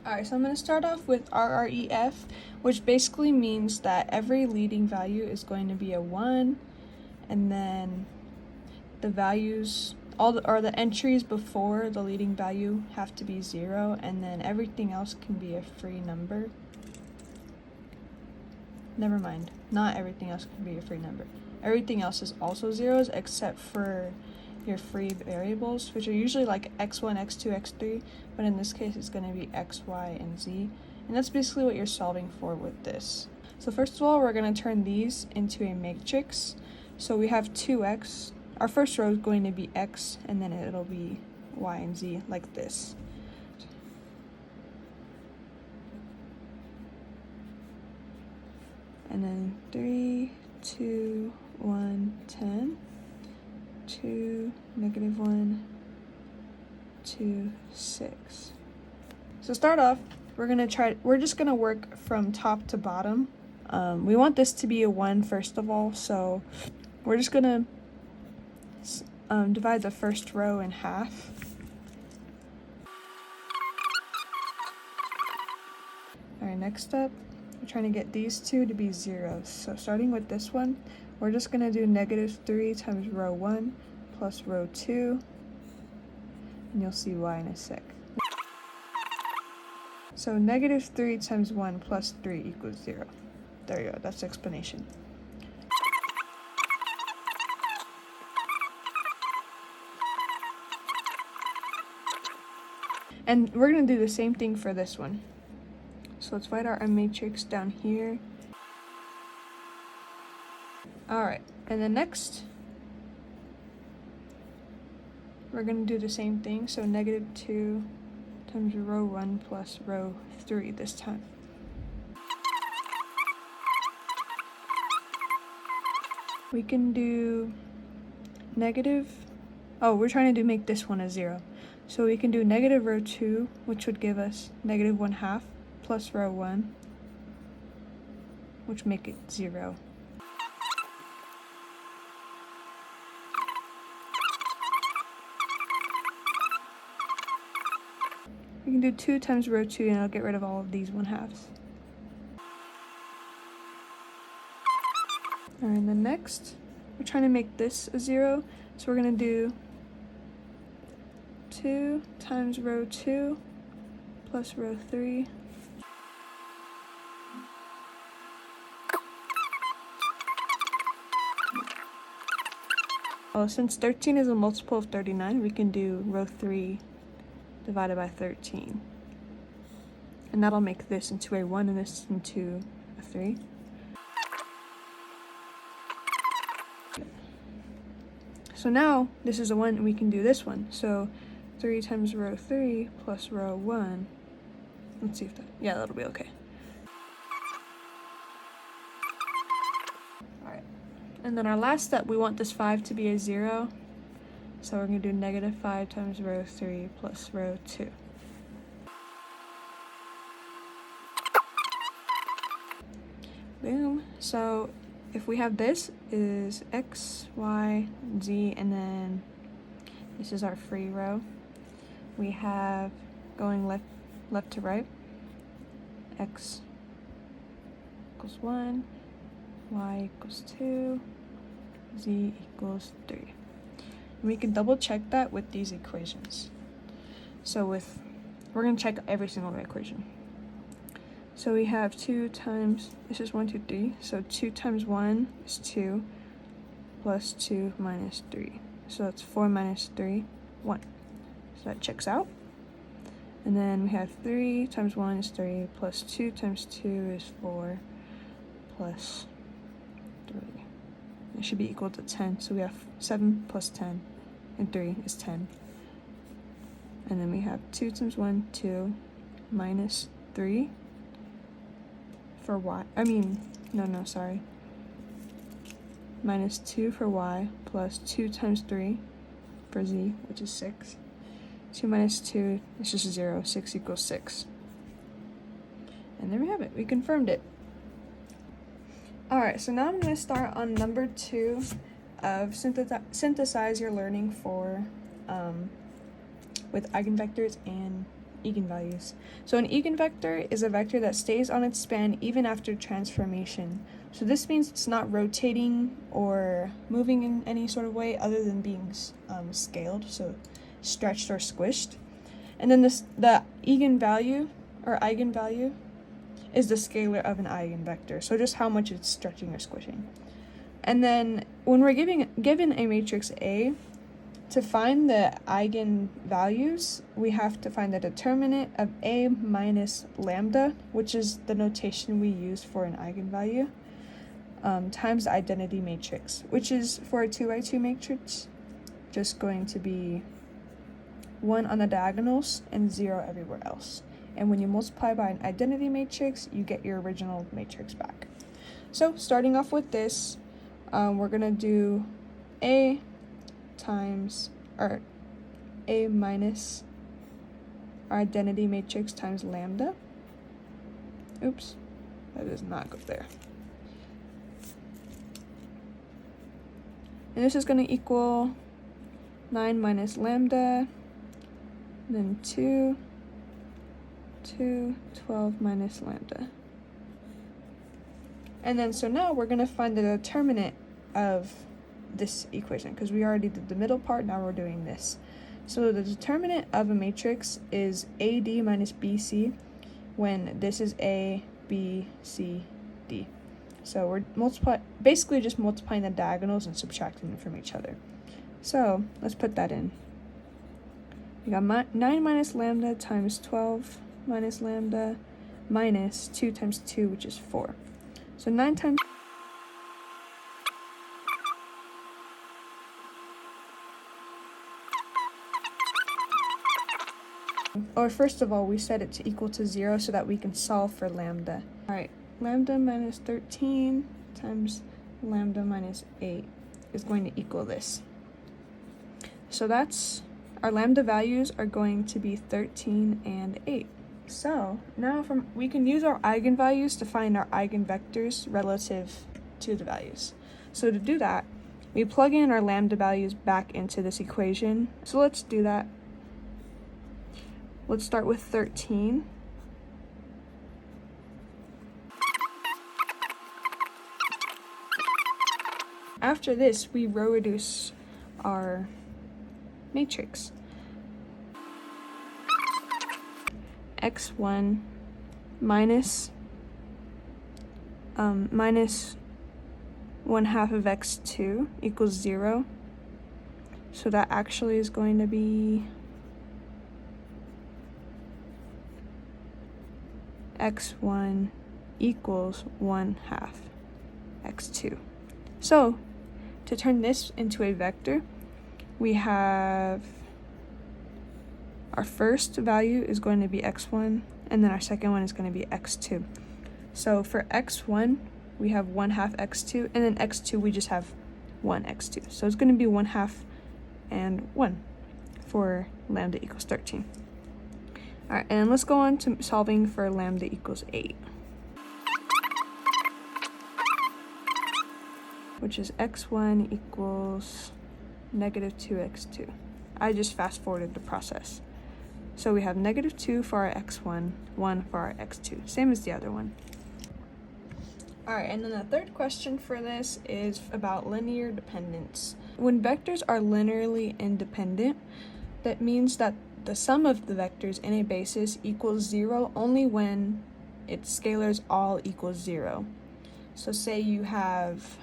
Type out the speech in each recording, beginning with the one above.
Alright, so I'm going to start off with RREF, which basically means that every leading value is going to be a 1, and then the values, the entries before the leading value have to be 0, and then everything else can be a free number. Never mind, not everything else can be a free number. Everything else is also zeros except for your free variables, which are usually like x1, x2, x3, but in this case it's going to be x, y, and z, and that's basically what you're solving for with this. So first of all, we're going to turn these into a matrix. So we have 2x, our first row is going to be x, and then it'll be y and z like this. And then 3, 2, 1, 10. 2, -1, 2, 6. So start off, we're just gonna work from top to bottom. We want this to be a 1 first of all, so we're just gonna divide the first row in half. Alright, next up, we're trying to get these two to be zeros. So starting with this one, we're just going to do -3 times row 1 plus row 2, and you'll see why in a sec. So -3 times 1 plus 3 equals 0. There you go, that's the explanation. And we're going to do the same thing for this one. So let's write our matrix down here. Alright, and then next, we're going to do the same thing, so -2 times row 1 plus row 3 this time. We can do we're trying to make this one a 0. So we can do negative row 2, which would give us -1/2 plus row 1, which make it 0. We can do 2 times row 2 and it'll get rid of all of these 1/2s. Alright, and then next, we're trying to make this a 0, so we're going to do 2 times row 2 plus row 3. Well, since 13 is a multiple of 39, we can do row 3 divided by 13. And that'll make this into a 1 and this into a 3. So now this is a 1 and we can do this one. So 3 times row 3 plus row 1. Let's see if that'll be okay. Alright. And then our last step, we want this 5 to be a 0. So we're going to do -5 times row 3 plus row 2. Boom. So if we have this is x, y, z, and then this is our free row. We have going left to right, x equals 1, y equals 2, z equals 3. And we can double check that with these equations. So we're going to check every single equation. So we have 2 times, this is 1, 2, 3, so 2 times 1 is 2, plus 2 minus 3. So that's 4 minus 3, 1. So that checks out. And then we have 3 times 1 is 3, plus 2 times 2 is 4, plus 3. It should be equal to 10, so we have 7 plus 10, and 3 is 10. And then we have 2 times 1, 2, minus 3 for y. Sorry. Minus 2 for y, plus 2 times 3 for z, which is 6. 2 minus 2 is just 0, 6 equals 6. And there we have it, we confirmed it. Alright, so now I'm going to start on number 2 of Synthesize your learning for with eigenvectors and eigenvalues. So an eigenvector is a vector that stays on its span even after transformation. So this means it's not rotating or moving in any sort of way other than being scaled, so stretched or squished. And then the eigenvalue or eigenvalue is the scalar of an eigenvector, so just how much it's stretching or squishing. And then when we're given a matrix A, to find the eigenvalues, we have to find the determinant of A minus lambda, which is the notation we use for an eigenvalue, times the identity matrix, which is for a 2x2 matrix, just going to be 1 on the diagonals and 0 everywhere else. And when you multiply by an identity matrix, you get your original matrix back. So starting off with this, we're going to do A minus our identity matrix times lambda. Oops, that does not go there. And this is going to equal 9 minus lambda, then 2, 12 minus lambda. And then so now we're going to find the determinant of this equation, because we already did the middle part, now we're doing this. So the determinant of a matrix is AD minus BC when this is A, B, C, D. So we're basically just multiplying the diagonals and subtracting them from each other. So let's put that in. We got 9 minus lambda times 12 minus lambda minus 2 times 2, which is 4. So 9 times or first of all, we set it to equal to 0 so that we can solve for lambda. Alright, lambda minus 13 times lambda minus 8 is going to equal this. So that's, our lambda values are going to be 13 and 8. So now we can use our eigenvalues to find our eigenvectors relative to the values. So to do that, we plug in our lambda values back into this equation. So let's do that. Let's start with 13. After this, we row reduce our matrix. x1 minus 1/2 of x2 equals 0. So that actually is going to be x1 equals 1/2 x2. So to turn this into a vector, we have our first value is going to be x1, and then our second one is going to be x2. So for x1, we have 1/2 x2, and then x2, we just have 1 x2. So it's going to be 1/2 and 1 for lambda equals 13. All right, and let's go on to solving for lambda equals 8, which is x1 equals negative 2x2. I just fast forwarded the process. So we have negative 2 for our x1, 1 for our x2, same as the other one. All right, and then the third question for this is about linear dependence. When vectors are linearly independent, that means that the sum of the vectors in a basis equals 0 only when its scalars all equal 0. So say you have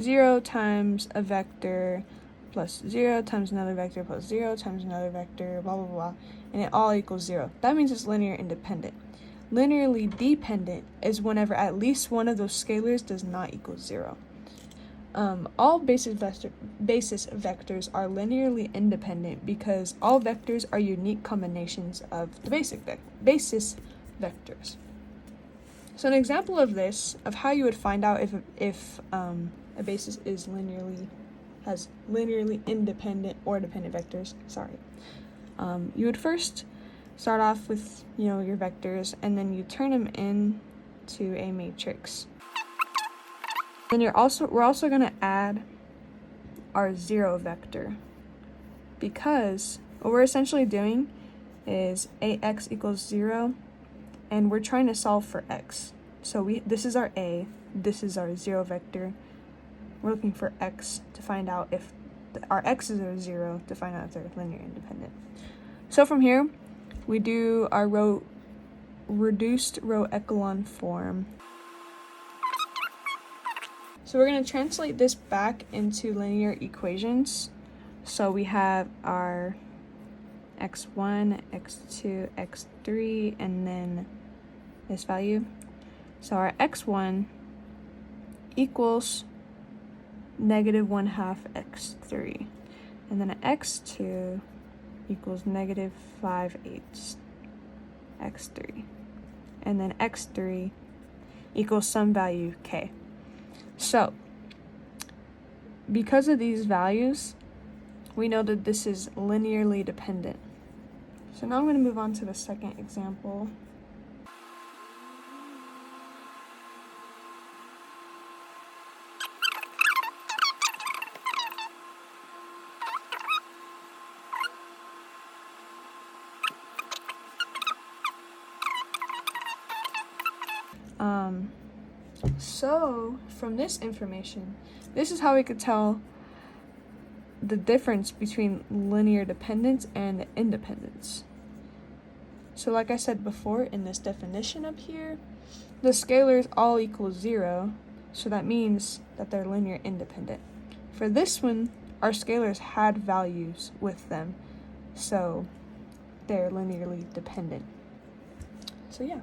0 times a vector plus 0 times another vector plus 0 times another vector, blah, blah, blah, and it all equals 0. That means it's linear independent. Linearly dependent is whenever at least one of those scalars does not equal 0. All basis vectors are linearly independent because all vectors are unique combinations of the basis vectors. So an example of this, of how you would find out if a basis has linearly independent or dependent vectors, you would first start off with your vectors, and then you turn them into a matrix. Then we're also going to add our 0 vector, because what we're essentially doing is ax equals 0, and we're trying to solve for x. So this is our a, this is our 0 vector. We're looking for x to find out if our x's are 0 to find out if they're linear independent. So from here, we do our reduced row echelon form. So we're going to translate this back into linear equations. So we have our x1, x2, x3, and then this value. So our x1 equals -1/2 x3, and then x2 equals -5/8 x3, and then x3 equals some value k. So because of these values, we know that this is linearly dependent. So now I'm going to move on to the second example. So from this information, this is how we could tell the difference between linear dependence and independence. So like I said before, in this definition up here, the scalars all equal 0, so that means that they're linear independent. For this one, our scalars had values with them, so they're linearly dependent. So yeah.